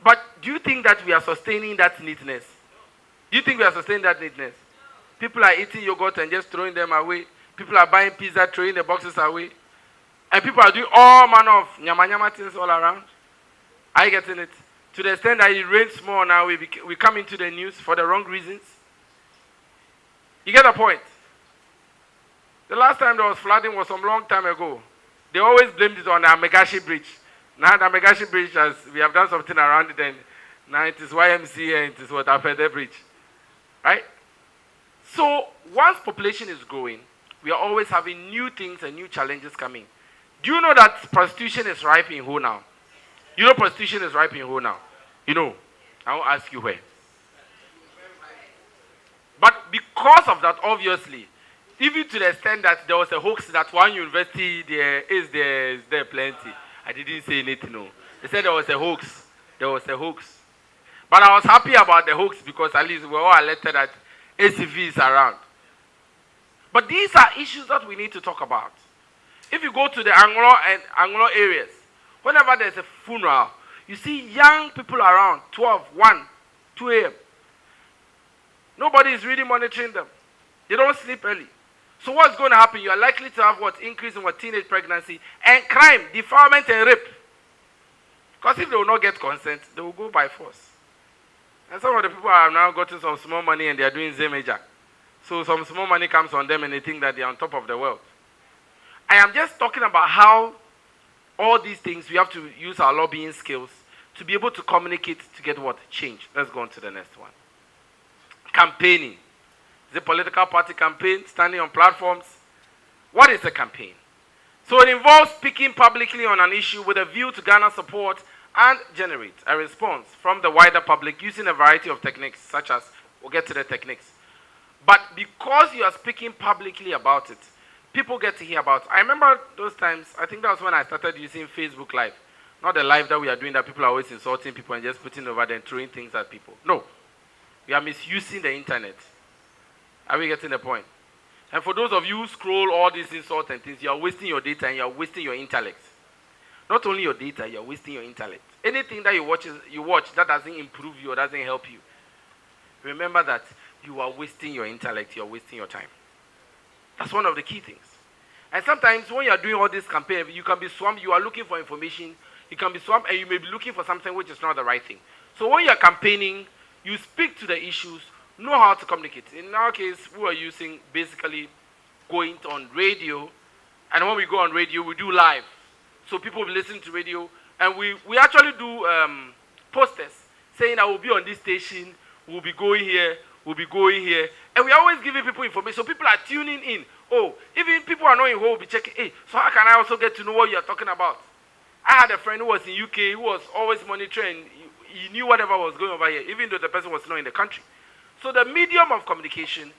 But do you think that we are sustaining that neatness? Do you think we are sustaining that neatness? People are eating yogurt and just throwing them away. People are buying pizza, throwing the boxes away. And people are doing all manner of nyama nyama things all around. Are you getting it? To the extent that it rains more now, we come into the news for the wrong reasons. You get the point? The last time there was flooding was some long time ago. They always blamed it on the Amegashi Bridge. Now the Amegashi Bridge, we have done something around it, and now it is YMCA and it is what Apede Bridge. Right? So once population is growing, we are always having new things and new challenges coming. Do you know that prostitution is ripe in Ho now? You know prostitution is ripe in Ho now? You know. I won't ask you where. But because of that, obviously, even to the extent that there was a hoax that one university is there plenty. I didn't say anything, no. They said there was a hoax. There was a hoax. But I was happy about the hoax because at least we were all alerted that ACV is around. But these are issues that we need to talk about. If you go to the Anglo areas, whenever there's a funeral, you see young people around, 12, 1, 2 a.m. Nobody is really monitoring them. They don't sleep early. So what's going to happen? You are likely to have increase in teenage pregnancy and crime, defilement and rape. Because if they will not get consent, they will go by force. And some of the people have now gotten some small money and they are doing Zemeja. So some small money comes on them and they think that they are on top of the world. I am just talking about how all these things, we have to use our lobbying skills to be able to communicate to get what? Change. Let's go on to the next one. Campaigning. Is it political party campaign, standing on platforms? What is a campaign? So it involves speaking publicly on an issue with a view to garner support and generate a response from the wider public using a variety of techniques, such as, we'll get to the techniques. But because you are speaking publicly about it, people get to hear about it. I remember those times, I think that was when I started using Facebook Live. Not the live that we are doing that people are always insulting people and just putting over there and throwing things at people. No. We are misusing the internet. Are we getting the point? And for those of you who scroll all these insults and things, you are wasting your data and you are wasting your intellect. Not only your data, you are wasting your intellect. Anything that you watch that doesn't improve you or doesn't help you, remember that you are wasting your intellect, you are wasting your time. That's one of the key things. And sometimes when you are doing all this campaign, you can be swamped, you are looking for information, you can be swamped and you may be looking for something which is not the right thing. So when you are campaigning, you speak to the issues, know how to communicate. In our case, we are using basically going on radio, and when we go on radio, we do live. So people will listen to radio, and we actually do posters saying I will be on this station, we'll be going here, and we're always giving people information. So people are tuning in. Oh, even people are not in home, will be checking, hey, so how can I also get to know what you're talking about? I had a friend who was in UK who was always monitoring. He knew whatever was going over here, even though the person was not in the country. So the medium of communication,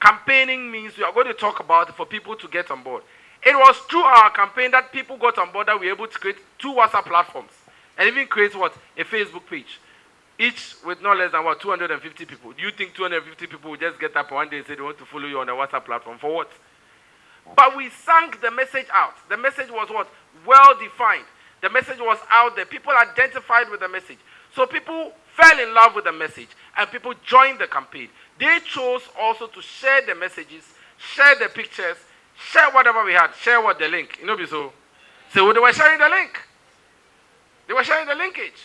campaigning means we are going to talk about it for people to get on board. It was through our campaign that people got on board that we were able to create 2 WhatsApp platforms and even create what? A Facebook page. Each with no less than 250 people. Do you think 250 people will just get up one day and say they want to follow you on a WhatsApp platform? For what? But we sang the message out. The message was what? Well defined. The message was out there. People identified with the message. So people fell in love with the message and people joined the campaign. They chose also to share the messages, share the pictures, share whatever we had, share what the link. You know, so they were sharing the link. They were sharing the linkage.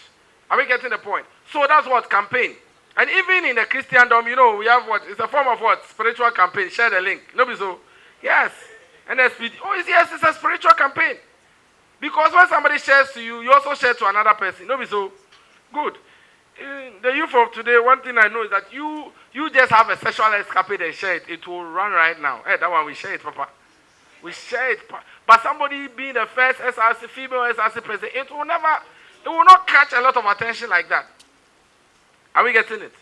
Are we getting the point? So that's what campaign. And even in the Christendom, you know, we have what? It's a form of what? Spiritual campaign. Share the link. You know, so yes. And yes, it's a spiritual campaign. Because when somebody shares to you, you also share to another person. You know, so good. In the youth of today, one thing I know is that you just have a sexual escapade and share it. It will run right now. Hey, that one we share it, Papa. We share it. But somebody being the first SRC, female SRC president, it will not catch a lot of attention like that. Are we getting it?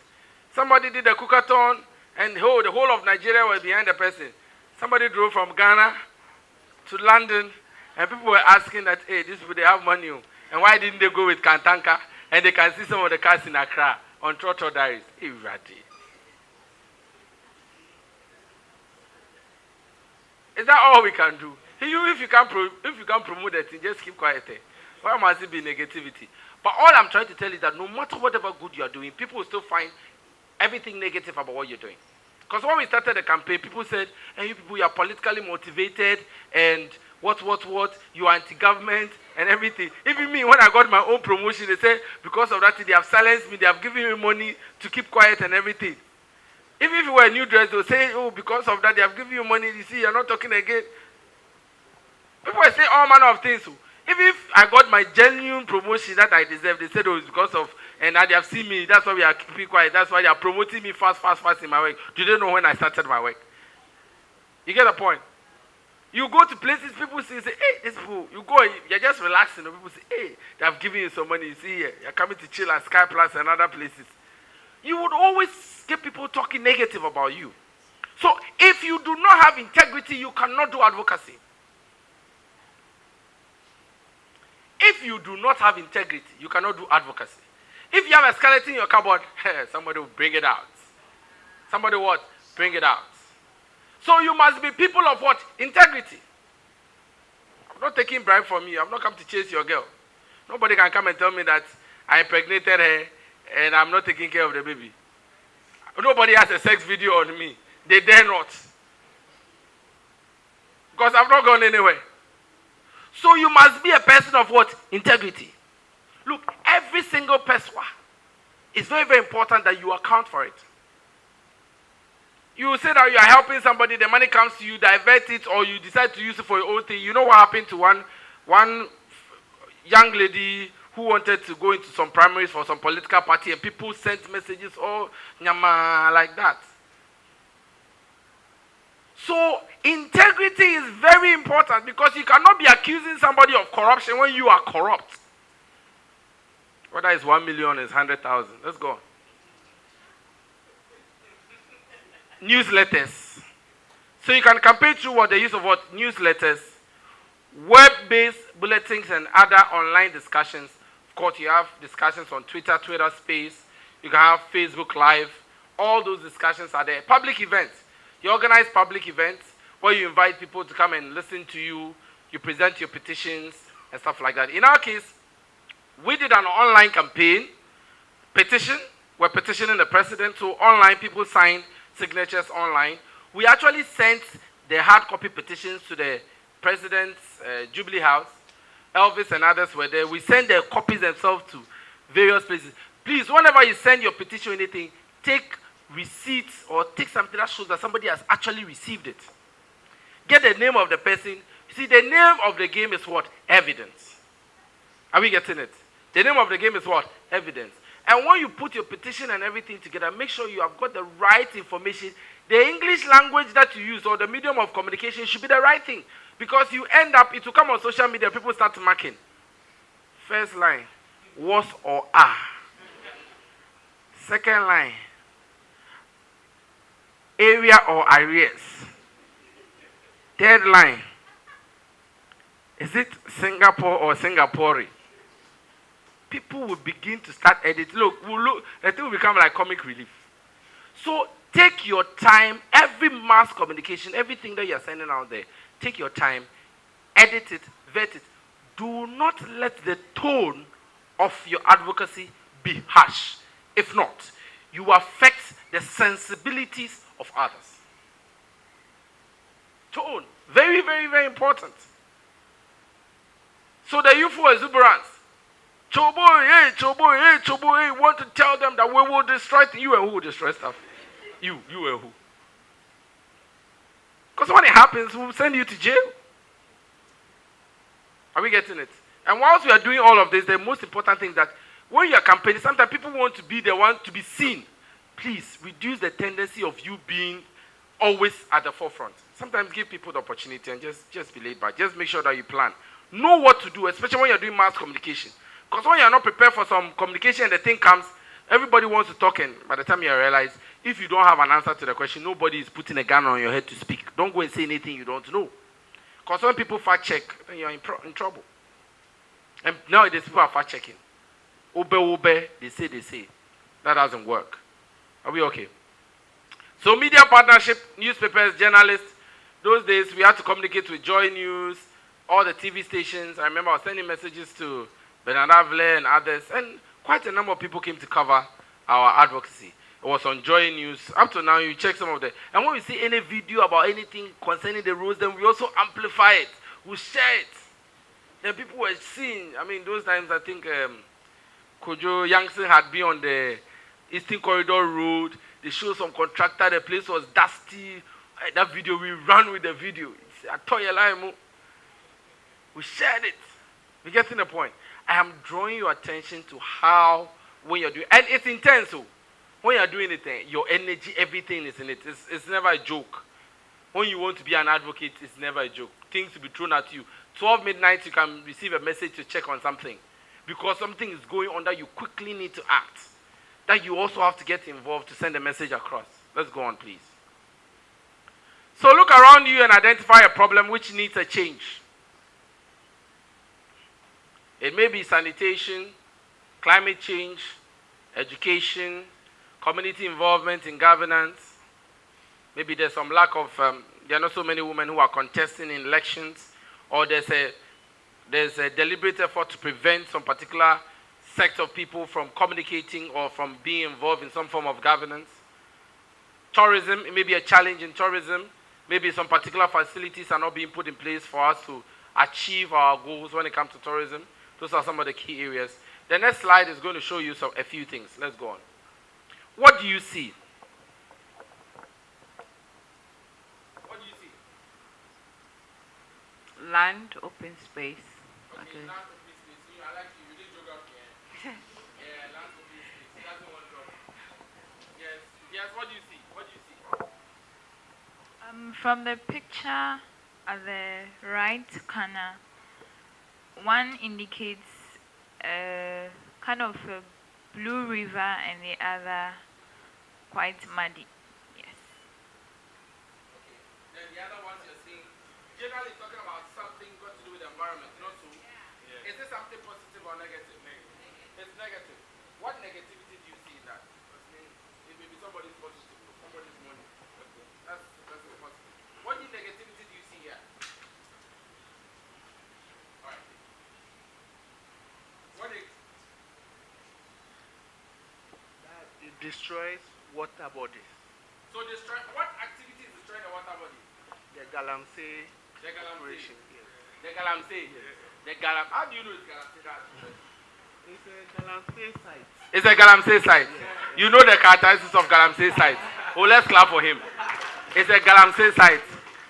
Somebody did a cookathon and the whole of Nigeria was behind the person. Somebody drove from Ghana to London and people were asking that, hey, these people, they have money. And why didn't they go with Kantanka? And they can see some of the cars in Accra on Trotro Diaries. Is that all we can do? If you can promote that thing, just keep quiet. Why must it be negativity? But all I'm trying to tell you is that no matter whatever good you are doing, people will still find everything negative about what you're doing. Because when we started the campaign, people said, hey, you people, you are politically motivated and what, you are anti-government and everything. Even me, when I got my own promotion, they said, because of that, they have silenced me, they have given me money to keep quiet and everything. Even if you wear a new dress, they'll say, oh, because of that, they have given you money, you see, you're not talking again. People will say all manner of things. Even if I got my genuine promotion that I deserve, they said, oh, it's because of, and now they have seen me, that's why we are keeping quiet, that's why they are promoting me fast in my work. Do they know when I started my work? You get the point? You go to places, people say, hey, this people, you go, you're just relaxing, and people say, hey, they have given you some money, you see here, you're coming to chill at Sky Plus and other places. You would always get people talking negative about you. So if you do not have integrity, you cannot do advocacy. If you do not have integrity, you cannot do advocacy. If you have a skeleton in your cupboard, somebody will bring it out. Somebody what? Bring it out. So you must be people of what? Integrity. I'm not taking bribe from you. I'm not come to chase your girl. Nobody can come and tell me that I impregnated her and I'm not taking care of the baby. Nobody has a sex video on me. They dare not. Because I've not gone anywhere. So you must be a person of what? Integrity. Look, every single person, it's very, very important that you account for it. You say that you are helping somebody, the money comes to you, divert it, or you decide to use it for your own thing. You know what happened to one young lady who wanted to go into some primaries for some political party, and people sent messages, oh, nyama, like that. So integrity is very important because you cannot be accusing somebody of corruption when you are corrupt. Whether it's 1 million, it's 100,000. Let's go. Newsletters. So you can campaign through what the use of what? Newsletters, web-based bulletins, and other online discussions. Of course, you have discussions on Twitter Space. You can have Facebook Live. All those discussions are there. Public events. You organize public events where you invite people to come and listen to you. You present your petitions and stuff like that. In our case, we did an online campaign, petition. We're petitioning the president. So online, people signed signatures online. We actually sent the hard copy petitions to the president's Jubilee House. Elvis and others were there. We sent their copies themselves to various places. Please, whenever you send your petition or anything, take receipts or take something that shows that somebody has actually received it. Get the name of the person. See, the name of the game is what? Evidence. Are we getting it? The name of the game is what? Evidence. And when you put your petition and everything together, make sure you have got the right information. The English language that you use or the medium of communication should be the right thing. Because you end up, it will come on social media, people start marking. First line, was or are. Second line, area or areas. Third line, is it Singapore or Singaporean? People will begin to start editing. Look, the thing will become like comic relief. So take your time, every mass communication, everything that you're sending out there, take your time, edit it, vet it. Do not let the tone of your advocacy be harsh. If not, you affect the sensibilities of others. Tone, very, very, very important. So the youthful exuberance. Chobo, hey, want to tell them that we will destroy you, and who will destroy stuff? You and who? Because when it happens, we'll send you to jail. Are we getting it? And whilst we are doing all of this, the most important thing is that when you are campaigning, sometimes people want to be the one to be seen. Please reduce the tendency of you being always at the forefront. Sometimes give people the opportunity and just be laid back. Just make sure that you plan. Know what to do, especially when you're doing mass communication. Because when you're not prepared for some communication and the thing comes, everybody wants to talk, and by the time you realize, if you don't have an answer to the question, nobody is putting a gun on your head to speak. Don't go and say anything you don't know. Because when people fact check, then you're in trouble. And nowadays people are fact checking. Obe, they say. That doesn't work. Are we okay? So media partnership, newspapers, journalists. Those days we had to communicate with Joy News, all the TV stations. I remember I was sending messages to Bernard Avle and others, and quite a number of people came to cover our advocacy. It was on Joy News. Up to now, you check some of the... And when we see any video about anything concerning the rules, then we also amplify it. We share it. Then people were seeing... I mean, those times, I think Kojo Youngson had been on the Eastern Corridor Road. They showed some contractor. The place was dusty. That video, we ran with the video. We shared it. We're getting the point. I am drawing your attention to how, when you're doing... And it's intense, so. When you're doing anything, your energy, everything is in it. It's never a joke. When you want to be an advocate, it's never a joke. Things will be thrown at you. 12 midnight, you can receive a message to check on something. Because something is going on that you quickly need to act. That you also have to get involved to send a message across. Let's go on, please. So look around you and identify a problem which needs a change. It may be sanitation, climate change, education, community involvement in governance. Maybe there's some lack of, there are not so many women who are contesting in elections, or there's a deliberate effort to prevent some particular sect of people from communicating or from being involved in some form of governance. Tourism, it may be a challenge in tourism. Maybe some particular facilities are not being put in place for us to achieve our goals when it comes to tourism. Those are some of the key areas. The next slide is going to show you a few things. Let's go on. What do you see? What do you see? Land, open space. Okay. Land, open space. I like you. You did geography. Yeah, land, open space. That's the one drop. Yes. Yes, what do you see? What do you see? From the picture at the right corner, one indicates a kind of a blue river and the other quite muddy. Yes. Okay. Then the other ones you're seeing, generally talking about something got to do with the environment, not so. Yeah. Is this something positive or negative? Negative. It's negative. What negativity do you see in that? It may be somebody's positive, somebody's money. Okay. That's positive. What negativity do you see here? All right. It destroys water bodies. So what activity is destroying the water body? The galamsey. The galamsey. Yes. The galamsey. Yes. The how do you know it's galamsey? It's a galamsey site. It's a galamsey site. Yes. You know the characteristics of galamsey site. Oh, let's clap for him. It's a galamsey site.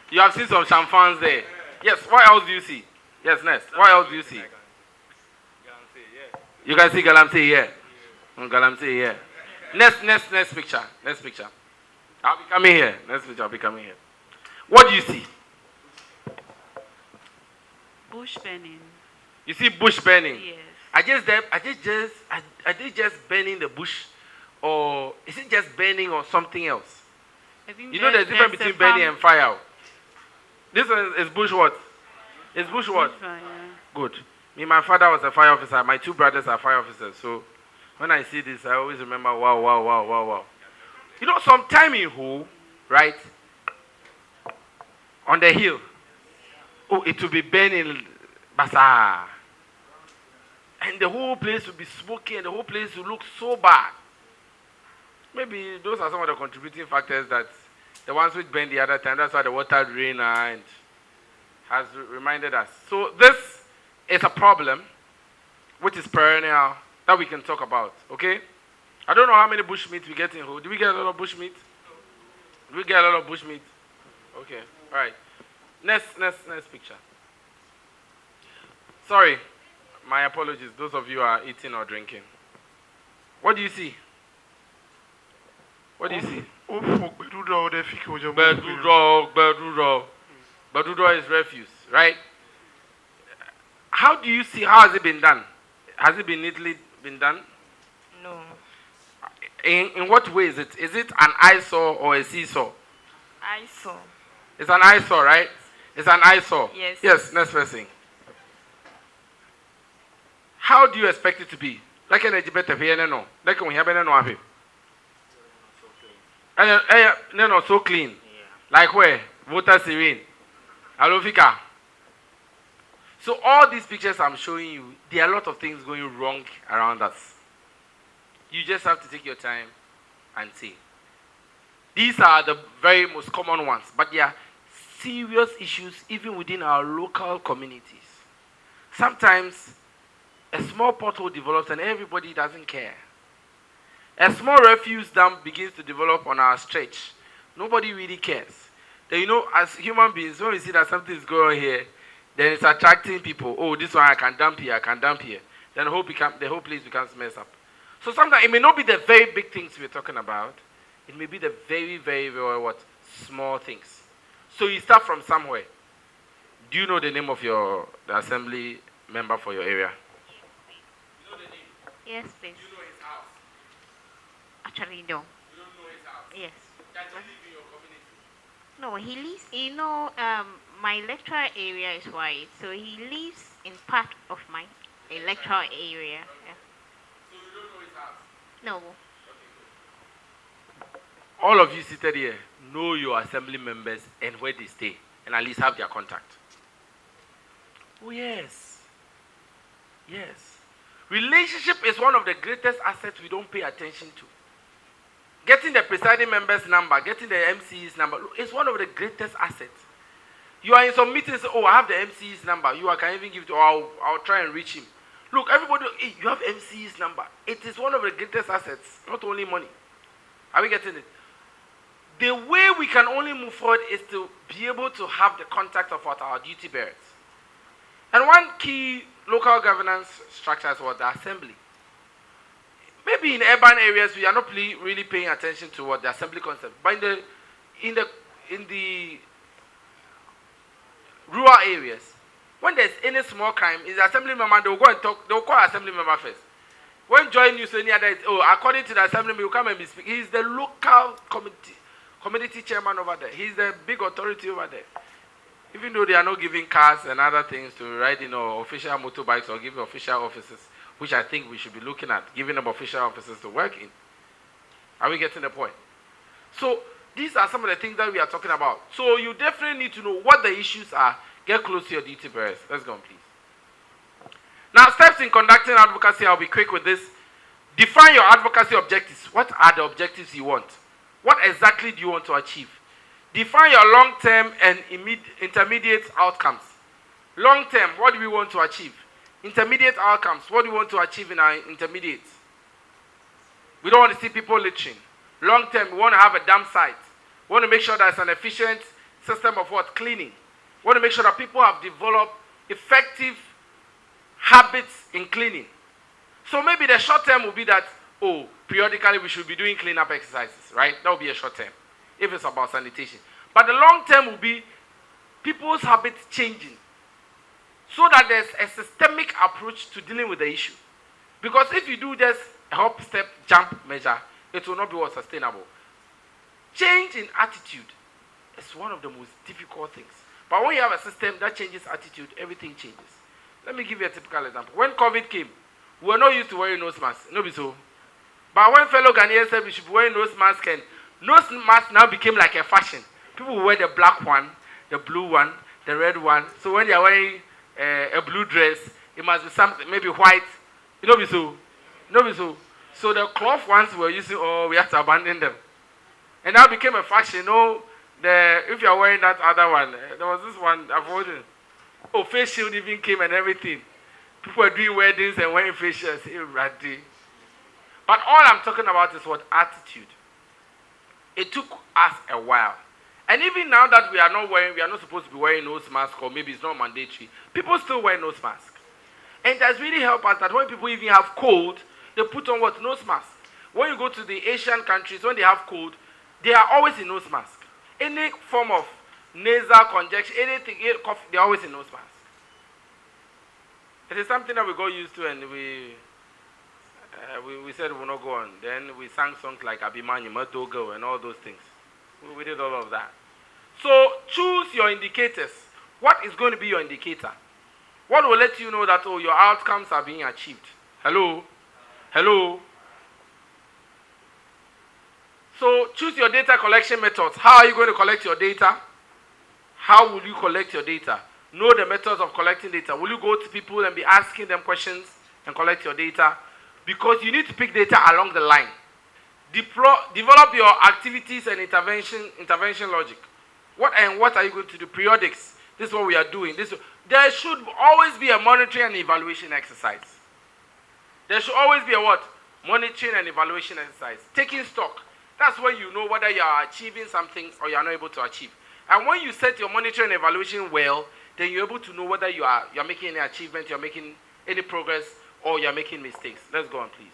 You have seen some champagnes there. Yes. What else do you see? Yes, next. What else do you see? Galamsey, yes. You can see galamsey here. Galamsey here. Next picture. Next picture. I'll be coming here. Next picture, I'll be coming here. What do you see? Bush burning. You see bush burning? Yes. Are they just burning the bush? Or is it just burning or something else? You know there's a difference between burning and fire. This one is bush what? It's bush what? Fire. Good. Me, my father was a fire officer. My two brothers are fire officers. So when I see this, I always remember, wow. You know, sometime in Ho, right, on the hill, it will be burning bazaar. And the whole place will be smoky and the whole place will look so bad. Maybe those are some of the contributing factors that the ones which burned the other time, that's why the water drained and has reminded us. So this is a problem which is perennial that we can talk about, okay? I don't know how many bushmeat we get in Ho. Do we get a lot of bushmeat? Do we get a lot of bushmeat? Okay, all right. Next picture. Sorry, my apologies. Those of you who are eating or drinking. What do you see? What do you see? Bedudo is refuse, right? How do you see, how has it been done? Has it been neatly been done? No. In what way is it? Is it an eyesore or a seesaw? Eyesore. It's an eyesore, right? It's an eyesore. Yes. Yes, next person. How do you expect it to be? Like an Egypt here, no. Like we have no happy. No, so clean. Like where? Water serene. Alofika. So all these pictures I'm showing you, there are a lot of things going wrong around us. You just have to take your time and see. These are the very most common ones, but there are serious issues even within our local communities. Sometimes a small pothole develops and everybody doesn't care. A small refuse dump begins to develop on our stretch. Nobody really cares. Then, as human beings, when we see that something is going on here, then it's attracting people. Oh, this one I can dump here, I can dump here. Then the whole place becomes messed up. So sometimes it may not be the very big things we're talking about. It may be the very, very, very small things. So you start from somewhere. Do you know the name of the assembly member for your area? You know the name? Yes, please. Do you know his house? Actually, no. You don't know his house? Yes. Does he live in your community? No, he lives, my lecturer area is white, so he lives in part of my lecturer area. Yeah. So you don't know his house? No. All of you seated here know your assembly members and where they stay, and at least have their contact. Oh, yes. Yes. Relationship is one of the greatest assets we don't pay attention to. Getting the presiding member's number, getting the MC's number, is one of the greatest assets. You are in some meetings, oh, I have the MC's number. I can even give it, or I'll try and reach him. Look, everybody, hey, you have MC's number. It is one of the greatest assets, not only money. Are we getting it? The way we can only move forward is to be able to have the contact of our duty bearers. And one key local governance structure is the assembly. Maybe in urban areas we are not really paying attention to the assembly concept, but in the rural areas, when there's any small crime, is the assembly member, they will go and talk. They will call assembly member first. When join news any other, according to the assembly member, you come and be speaking. He's the local community chairman over there. He's the big authority over there. Even though they are not giving cars and other things to ride in official motorbikes or giving official offices, which I think we should be looking at, giving them official offices to work in. Are we getting the point? So these are some of the things that we are talking about. So you definitely need to know what the issues are. Get close to your duty bearers. Let's go on, please. Now, steps in conducting advocacy, I'll be quick with this. Define your advocacy objectives. What are the objectives you want? What exactly do you want to achieve? Define your long-term and intermediate outcomes. Long-term, what do we want to achieve? Intermediate outcomes, what do we want to achieve in our intermediates? We don't want to see people littering. Long-term, we want to have a dump site. We want to make sure there's an efficient system of cleaning. We want to make sure that people have developed effective habits in cleaning. So maybe the short term will be that, periodically we should be doing cleanup exercises, right? That will be a short term, if it's about sanitation. But the long term will be people's habits changing, so that there's a systemic approach to dealing with the issue. Because if you do just a hop, step, jump measure, it will not be sustainable. Change in attitude is one of the most difficult things. But when you have a system that changes attitude, everything changes. Let me give you a typical example. When COVID came, we were not used to wearing nose masks. No, be so. But when fellow Ghanaians said we should be wearing nose masks, and nose mask now became like a fashion. People wear the black one, the blue one, the red one. So when they are wearing a blue dress, it must be something, maybe white. You know, be so. You know, be so. So the cloth ones we were using, we have to abandon them. And now became a fashion. If you are wearing that other one, there was this one, avoiding. Face shield even came and everything. People were doing weddings and wearing face shields. But all I'm talking about is attitude. It took us a while. And even now that we are not supposed to be wearing nose masks, or maybe it's not mandatory, people still wear nose masks. And it has really helped us that when people even have cold, they put on nose masks. When you go to the Asian countries, when they have cold, they are always in nose mask. Any form of nasal congestion, anything, cough, they're always in nose mask. It is something that we got used to, and we said we will not go on. Then we sang songs like Abimanyi, Matogo, and all those things. We did all of that. So choose your indicators. What is going to be your indicator? What will let you know that your outcomes are being achieved? Hello? Hello? So choose your data collection methods. How are you going to collect your data? How will you collect your data? Know the methods of collecting data. Will you go to people and be asking them questions and collect your data? Because you need to pick data along the line. Develop your activities and intervention logic. What are you going to do? Periodics. This is what we are doing. There should always be a monitoring and evaluation exercise. There should always be a what? Monitoring and evaluation exercise. Taking stock. That's when you know whether you are achieving something or you are not able to achieve. And when you set your monitoring and evaluation well, then you're able to know whether you're making any achievement, you're making any progress, or you're making mistakes. Let's go on, please.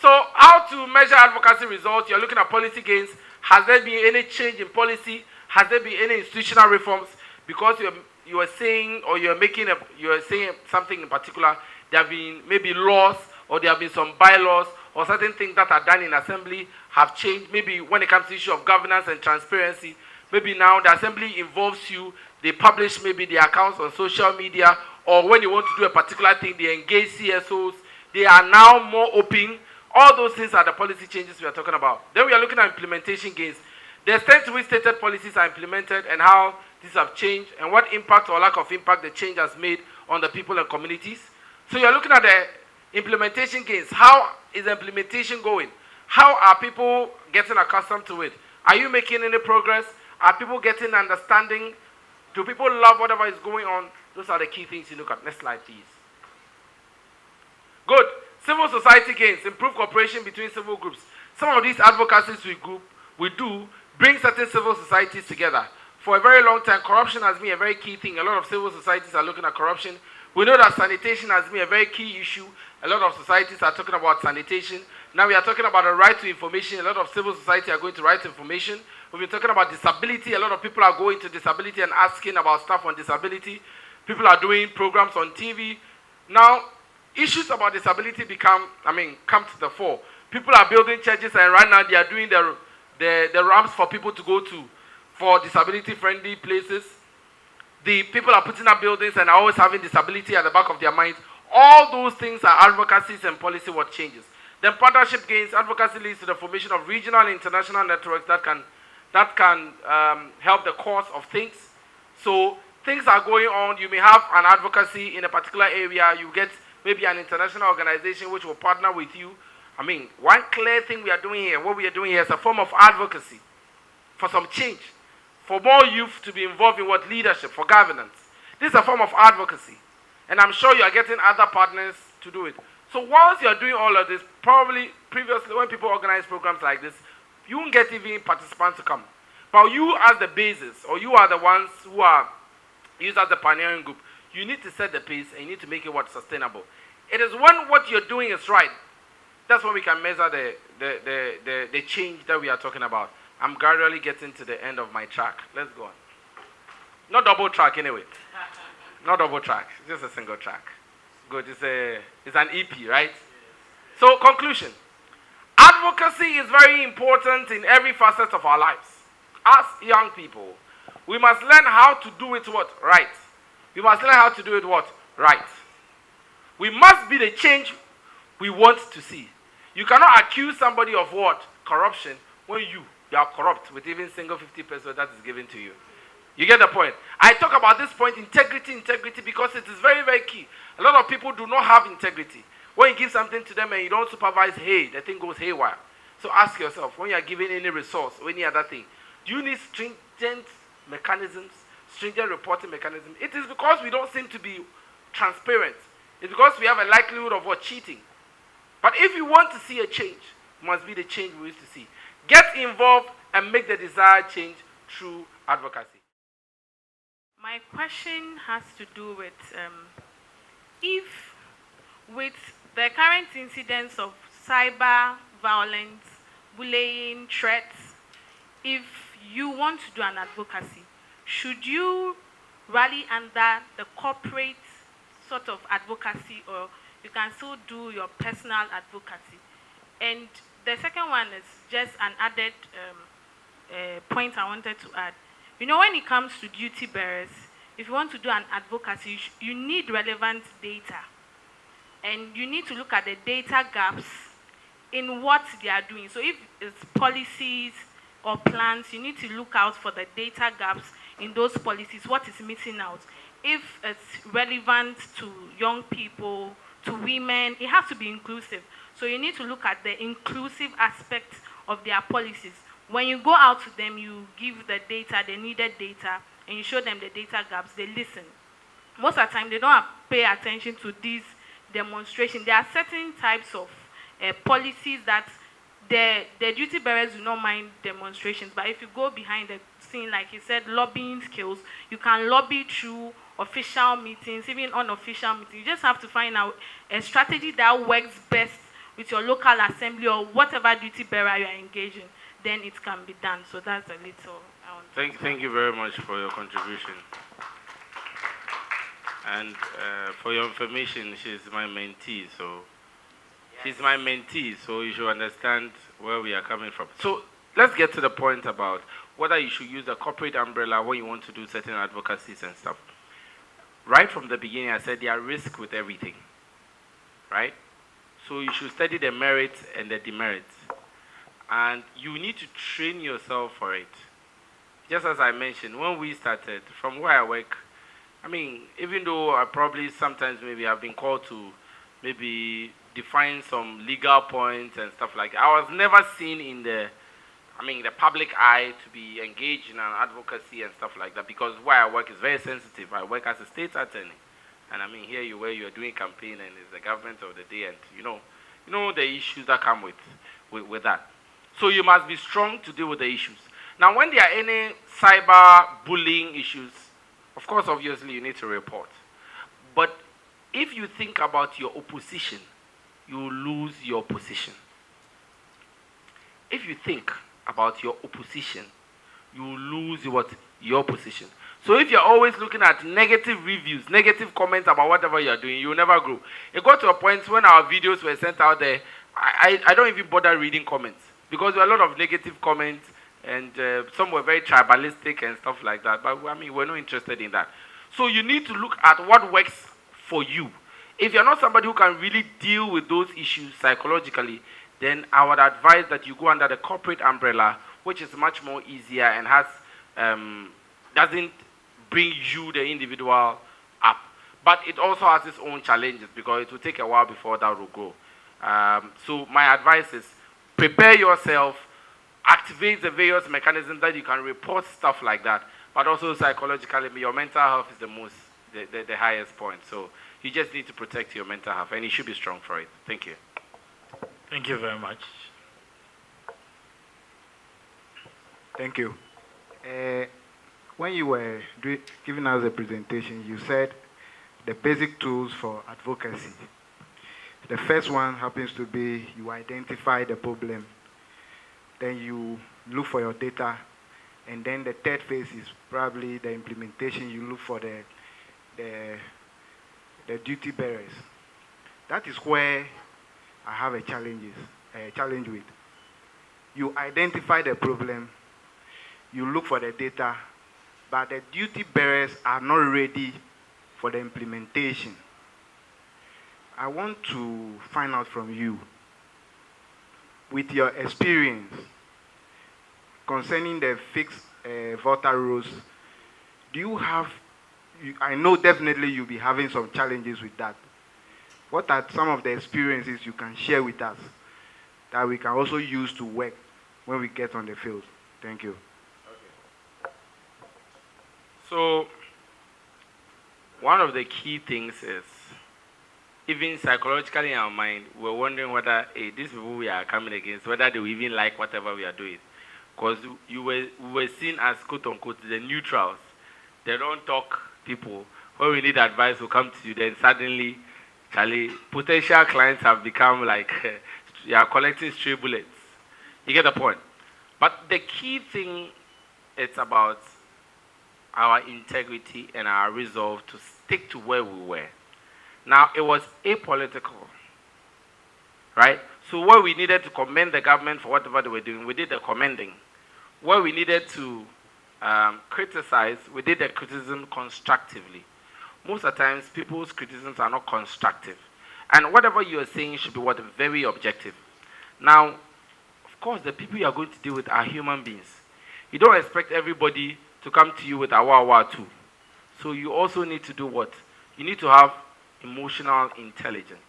So, how to measure advocacy results? You're looking at policy gains. Has there been any change in policy? Has there been any institutional reforms? Because you are saying, or you are saying something in particular. There have been maybe laws, or there have been some bylaws, or certain things that are done in assembly have changed. Maybe when it comes to the issue of governance and transparency, maybe now the assembly involves you. They publish maybe their accounts on social media, or when you want to do a particular thing, they engage CSOs. They are now more open. All those things are the policy changes we are talking about. Then we are looking at implementation gains. The extent to which stated policies are implemented and how these have changed, and what impact or lack of impact the change has made on the people and communities. So you're looking at the implementation gains. How is the implementation going? How are people getting accustomed to it? Are you making any progress? Are people getting understanding? Do people love whatever is going on? Those are the key things you look at. Next slide, please. Good. Civil society gains. Improve cooperation between civil groups. Some of these advocacies we do bring certain civil societies together. For a very long time, corruption has been a very key thing. A lot of civil societies are looking at corruption. We know that sanitation has been a very key issue. A lot of societies are talking about sanitation. Now we are talking about a right to information. A lot of civil society are going to right to information. We've been talking about disability. A lot of people are going to disability and asking about stuff on disability. People are doing programs on TV. Now, issues about disability come to the fore. People are building churches, and right now they are doing the ramps for people to go to for disability-friendly places. The people are putting up buildings and are always having disability at the back of their minds. All those things are advocacies and policy what changes. Then partnership gains. Advocacy leads to the formation of regional and international networks that can help the cause of things. So things are going on. You may have an advocacy in a particular area. You get maybe an international organization which will partner with you. One clear thing we are doing here, what we are doing here is a form of advocacy for some change, for more youth to be involved in what leadership, for governance. This is a form of advocacy. And I'm sure you are getting other partners to do it. So once you are doing all of this, probably previously when people organize programs like this, you won't get even participants to come. But you as the basis, or you are the ones who are used as the pioneering group, you need to set the pace and you need to make it sustainable. It is when what you're doing is right. That's when we can measure the change that we are talking about. I'm gradually getting to the end of my track. Let's go on. Not double track anyway. Not double track. Just a single track. Good. It's an EP, right? So conclusion. Advocacy is very important in every facet of our lives. As young people, we must learn how to do it what? Right. We must learn how to do it what? Right. We must be the change we want to see. You cannot accuse somebody of what? Corruption when you are corrupt with even single 50 pesos that is given to you. You get the point? I talk about this point, integrity, because it is very, very key. A lot of people do not have integrity. When you give something to them and you don't supervise, the thing goes haywire. So ask yourself, when you are giving any resource or any other thing, do you need stringent mechanisms, stringent reporting mechanisms? It is because we don't seem to be transparent. It's because we have a likelihood of what? Cheating. But if you want to see a change, it must be the change we wish to see. Get involved and make the desired change through advocacy. My question has to do with if with the current incidents of cyber violence, bullying, threats, if you want to do an advocacy, should you rally under the corporate sort of advocacy, or you can still do your personal advocacy? And the second one is just an added point I wanted to add. You know, when it comes to duty bearers, if you want to do an advocacy, you need relevant data. And you need to look at the data gaps in what they are doing. So if it's policies or plans, you need to look out for the data gaps in those policies, what is missing out. If it's relevant to young people, to women, it has to be inclusive. So you need to look at the inclusive aspect of their policies. When you go out to them, you give the data, the needed data, and you show them the data gaps, they listen. Most of the time, they don't pay attention to these demonstrations. There are certain types of policies that the duty bearers do not mind demonstrations, but if you go behind the scene, like he said, lobbying skills, you can lobby through official meetings, even unofficial meetings. You just have to find out a strategy that works best with your local assembly or whatever duty bearer you are engaging, then it can be done. So that's a little. Thank you very much for your contribution. And for your information, she's my mentee, so you should understand where we are coming from. So let's get to the point about whether you should use a corporate umbrella when you want to do certain advocacies and stuff. Right from the beginning, I said there are risks with everything, right? So you should study the merits and the demerits. And you need to train yourself for it. Just as I mentioned, when we started, from where I work, I mean, even though I probably sometimes maybe have been called to maybe define some legal points and stuff like that, I was never seen in the public eye to be engaged in an advocacy and stuff like that, because where I work is very sensitive. I work as a state attorney. And I mean, here you're doing campaign and it's the government of the day, and you know the issues that come with that. So you must be strong to deal with the issues. Now, when there are any cyber bullying issues, of course, obviously, you need to report. But if you think about your opposition, you will lose your position. If you think about your opposition, you will lose your position. So if you're always looking at negative reviews, negative comments about whatever you're doing, you will never grow. It got to a point when our videos were sent out there, I don't even bother reading comments, because there were a lot of negative comments, and some were very tribalistic and stuff like that. But I mean, we're not interested in that. So you need to look at what works for you. If you're not somebody who can really deal with those issues psychologically, then I would advise that you go under the corporate umbrella, which is much more easier and has doesn't bring you, the individual, up. But it also has its own challenges, because it will take a while before that will go. So my advice is prepare yourself, activate the various mechanisms that you can report stuff like that, but also psychologically, your mental health is the highest point. So you just need to protect your mental health, and you should be strong for it. Thank you. Thank you very much. Thank you. When you were giving us a presentation, you said the basic tools for advocacy. The first one happens to be you identify the problem, then you look for your data, and then the third phase is probably the implementation. You look for the duty bearers. That is where I have a challenge with. You identify the problem, you look for the data, but the duty bearers are not ready for the implementation. I want to find out from you, with your experience concerning the fixed voter rolls, do you have, I know definitely you'll be having some challenges with that. What are some of the experiences you can share with us that we can also use to work when we get on the field? Thank you. Okay. So, one of the key things is, even psychologically in our mind, we're wondering whether these people we are coming against, whether they will even like whatever we are doing. Because we were seen as, quote unquote, the neutrals. They don't talk people. When we need advice, we'll come to you. Then suddenly, Charlie, potential clients have become like, you are collecting stray bullets. You get the point? But the key thing, it's about our integrity and our resolve to stick to where we were. Now, it was apolitical, right? So where we needed to commend the government for whatever they were doing, we did the commending. Where we needed to criticize, we did the criticism constructively. Most of the times, people's criticisms are not constructive. And whatever you are saying should be very objective. Now, of course, the people you are going to deal with are human beings. You don't expect everybody to come to you with awa too. So you also need to do what? You need to have emotional intelligence.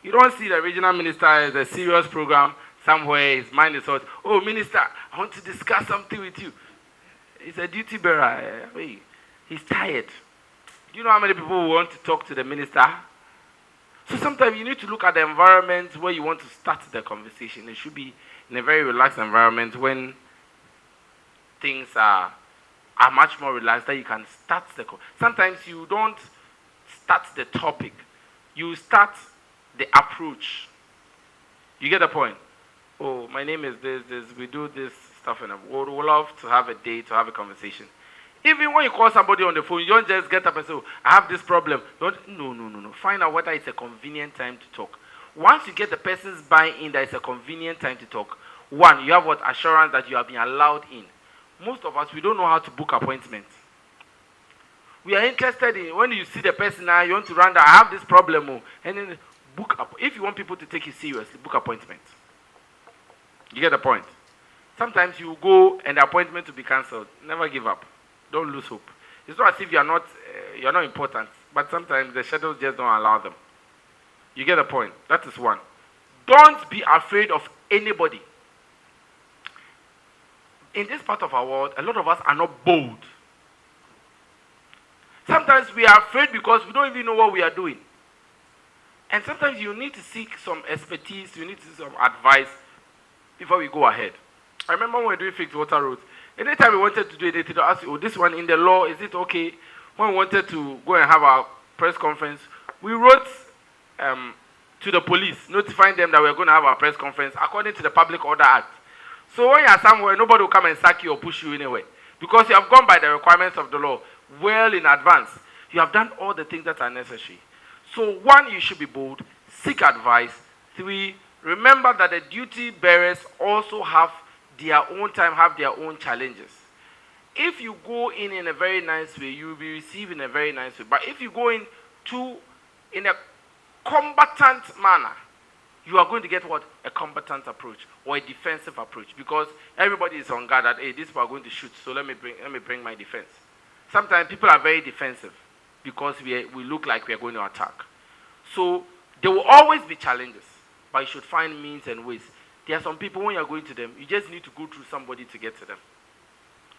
You don't see the regional minister as a serious program somewhere, his mind is out. Oh, minister, I want to discuss something with you. He's a duty bearer. He's tired. Do you know how many people want to talk to the minister? So sometimes you need to look at the environment where you want to start the conversation. It should be in a very relaxed environment when things are much more relaxed that you can start the sometimes you don't start the topic. You start the approach. You get the point? Oh, my name is this. We do this stuff and we would love to have a day, to have a conversation. Even when you call somebody on the phone, you don't just get up and say, oh, I have this problem. No. Find out whether it's a convenient time to talk. Once you get the person's buy-in that it's a convenient time to talk, one, you have what assurance that you have been allowed in. Most of us, we don't know how to book appointments. We are interested in, when you see the person now, you want to run down, I have this problem, and then book up. If you want people to take you seriously, book appointments. You get the point? Sometimes you go and the appointment will be cancelled. Never give up. Don't lose hope. It's not as if you're not important, but sometimes the schedules just don't allow them. You get the point? That is one. Don't be afraid of anybody. In this part of our world, a lot of us are not bold. Sometimes we are afraid because we don't even know what we are doing. And sometimes you need to seek some expertise, you need to seek some advice before we go ahead. I remember when we were doing fixed water roads, anytime we wanted to do anything, to ask you, oh, this one in the law, is it okay? When we wanted to go and have our press conference, we wrote to the police, notifying them that we are going to have our press conference according to the Public Order Act. So when you are somewhere, nobody will come and sack you or push you anywhere. Because you have gone by the requirements of the law well in advance. You have done all the things that are necessary. So one, you should be bold. Seek advice. Three, remember that the duty bearers also have their own time, have their own challenges. If you go in a very nice way, you will be received in a very nice way. But if you go in a combatant manner, you are going to get what? A combatant approach or a defensive approach, because everybody is on guard that, hey, these people are going to shoot, so let me bring my defense. Sometimes people are very defensive because we look like we are going to attack. So there will always be challenges, but you should find means and ways. There are some people, when you are going to them, you just need to go through somebody to get to them.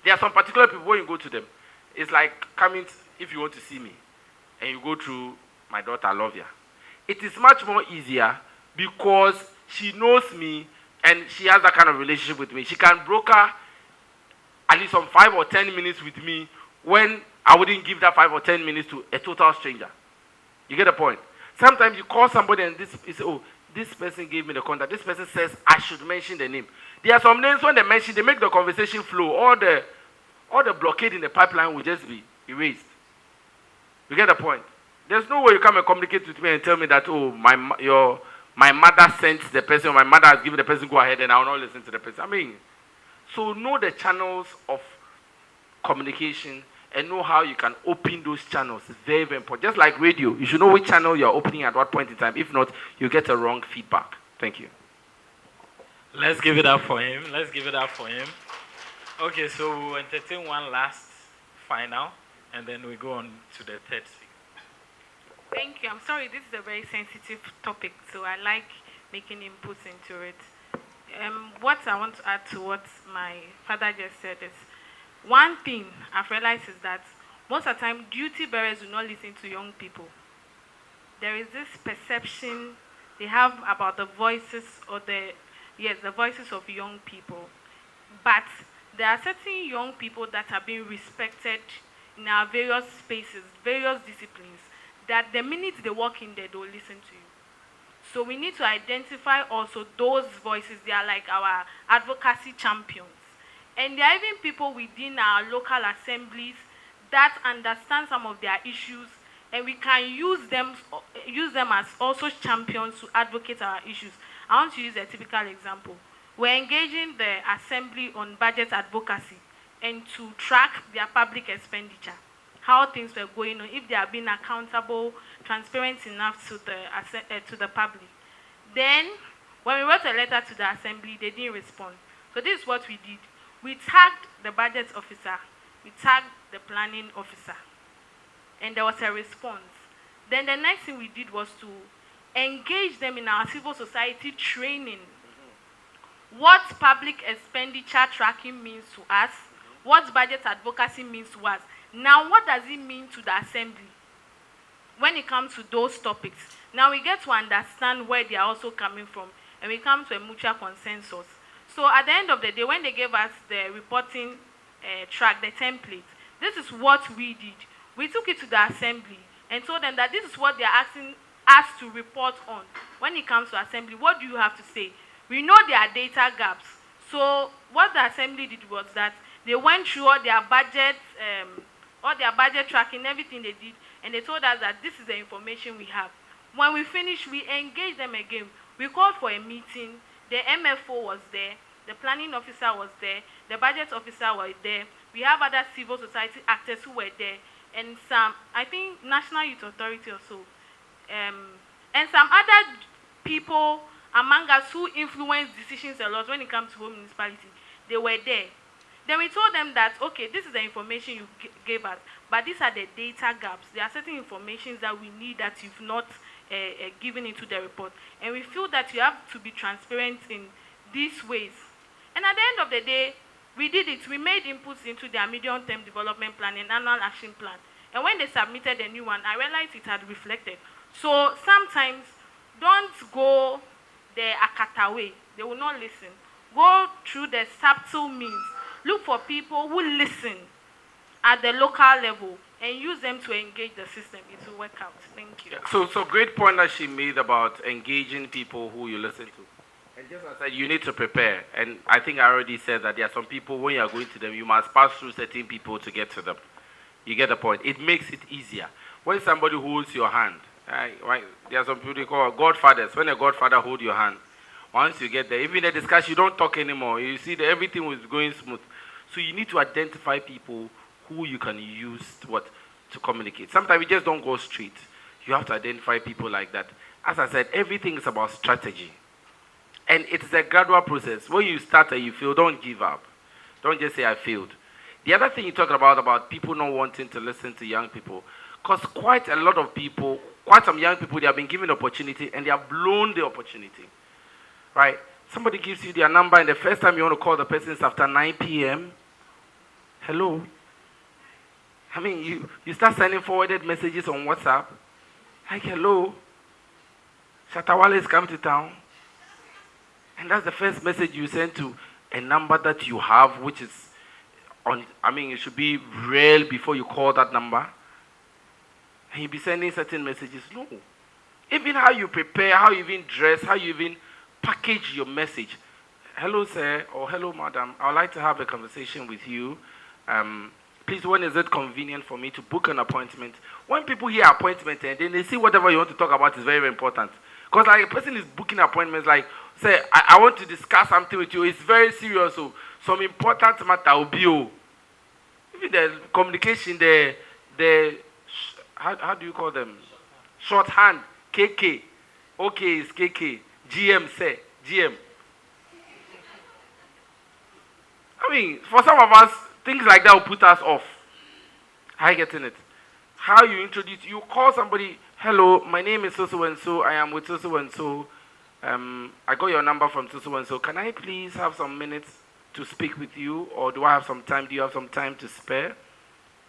There are some particular people, when you go to them, it's like coming, if you want to see me, and you go through my daughter, Lovia. It is much more easier because she knows me and she has that kind of relationship with me. She can broker at least some 5 or 10 minutes with me when I wouldn't give that 5 or 10 minutes to a total stranger. You get the point? Sometimes you call somebody and this person gave me the contact. This person says I should mention the name. There are some names when they mention, they make the conversation flow. All the blockade in the pipeline will just be erased. You get the point? There's no way you come and communicate with me and tell me that, oh, my mother sent the person, or my mother has given the person, go ahead and I will not listen to the person. I mean, so know the channels of communication and know how you can open those channels. It's very, very important. Just like radio, you should know which channel you're opening at what point in time. If not, you get a wrong feedback. Thank you. Let's give it up for him. Okay, so we'll entertain one last final, and then we go on to the third speaker. Thank you. I'm sorry, this is a very sensitive topic, so I like making inputs into it. What I want to add to what my father just said is, one thing I've realized is that most of the time, duty bearers do not listen to young people. There is this perception they have about the voices the voices of young people. But there are certain young people that are being respected in our various spaces, various disciplines, that the minute they walk in there, they'll listen to you. So we need to identify also those voices. They are like our advocacy champions. And there are even people within our local assemblies that understand some of their issues, and we can use them as also champions to advocate our issues. I want to use a typical example. We're engaging the assembly on budget advocacy and to track their public expenditure, how things were going on, if they are being accountable, transparent enough to the public. Then, when we wrote a letter to the assembly, they didn't respond. So this is what we did. We tagged the budget officer we tagged the planning officer, and there was a response. Then the next thing we did was to engage them in our civil society training. What public expenditure tracking means to us, what budget advocacy means to us. Now, what does it mean to the assembly when it comes to those topics? Now we get to understand where they are also coming from, and we come to a mutual consensus. So at the end of the day, when they gave us the reporting track, the template, this is what we did. We took it to the assembly and told them that this is what they are asking us to report on. When it comes to assembly, what do you have to say? We know there are data gaps. So what the assembly did was that they went through all their budget tracking, everything they did, and they told us that this is the information we have. When we finished, we engaged them again. We called for a meeting. The MFO was there. The planning officer was there. The budget officer was there. We have other civil society actors who were there. And some, I think, National Youth Authority or so. And some other people among us who influence decisions a lot when it comes to Ho Municipality. They were there. Then we told them that, okay, this is the information you gave us, but these are the data gaps. There are certain information that we need that you've not given into the report. And we feel that you have to be transparent in these ways. And at the end of the day, we did it. We made inputs into their medium-term development plan and annual action plan. And when they submitted a new one, I realized it had reflected. So sometimes, don't go the Akata way. They will not listen. Go through the subtle means. Look for people who listen at the local level and use them to engage the system. It will work out. Thank you. Yeah, so great point that she made about engaging people who you listen to. And just as I said, you need to prepare. And I think I already said that there are some people, when you are going to them, you must pass through certain people to get to them. You get the point. It makes it easier. When somebody holds your hand, right, there are some people they call godfathers. When a godfather holds your hand, once you get there, even the discussion, you don't talk anymore. You see that everything was going smooth. So you need to identify people who you can use to communicate. Sometimes you just don't go straight. You have to identify people like that. As I said, everything is about strategy. And it's a gradual process. When you start and you fail, don't give up. Don't just say, I failed. The other thing you talk about people not wanting to listen to young people, because quite a lot of people, quite some young people, they have been given opportunity and they have blown the opportunity. Right? Somebody gives you their number and the first time you want to call the person is after 9 p.m. Hello? I mean, you start sending forwarded messages on WhatsApp. Like, hello? Shatawale is coming to town. And that's the first message you send to a number that you have, which is on, I mean, it should be real before you call that number. And you'll be sending certain messages. No. Even how you prepare, how you even dress, how you even package your message. Hello, sir, or hello, madam. I would like to have a conversation with you. Please, when is it convenient for me to book an appointment? When people hear appointment and then they see whatever you want to talk about is very, very important. Because like a person is booking appointments like, say, I want to discuss something with you. It's very serious. So some important matter will be, even the communication, how do you call them? Shorthand, KK. Okay is KK. GM, say, GM. I mean, for some of us, things like that will put us off. How you getting it? How you introduce, you call somebody, hello, my name is so and so, I am with so and so. I got your number from so and so. Can I please have some minutes to speak with you? Or do I have some time? Do you have some time to spare?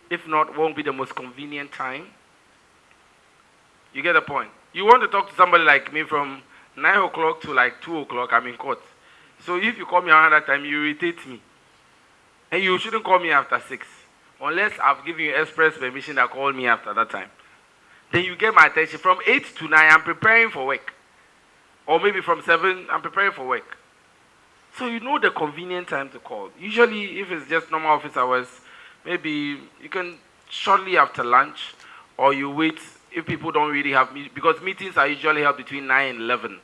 If not, it won't be the most convenient time. You get the point. You want to talk to somebody like me from 9 o'clock to like 2 o'clock, I'm in court. So if you call me around that time, you irritate me. And you shouldn't call me after 6. Unless I've given you express permission to call me after that time. Then you get my attention. From 8 to 9, I'm preparing for work. Or maybe from 7, I'm preparing for work. So you know the convenient time to call. Usually, if it's just normal office hours, maybe you can shortly after lunch, or you wait if people don't really have meetings, because meetings are usually held between 9 and 11.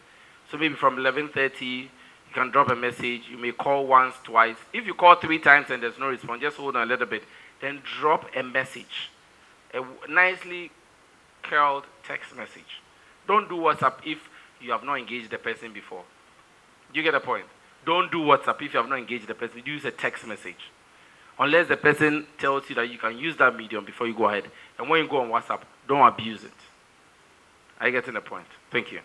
So maybe from 11:30, you can drop a message. You may call once, twice. If you call 3 times and there's no response, just hold on a little bit. Then drop a message, a nicely curled text message. Don't do WhatsApp if you have not engaged the person before. You get the point? Don't do WhatsApp if you have not engaged the person. Use a text message. unless the person tells you that you can use that medium before you go ahead. And when you go on WhatsApp, don't abuse it. Are you getting the point? Thank you.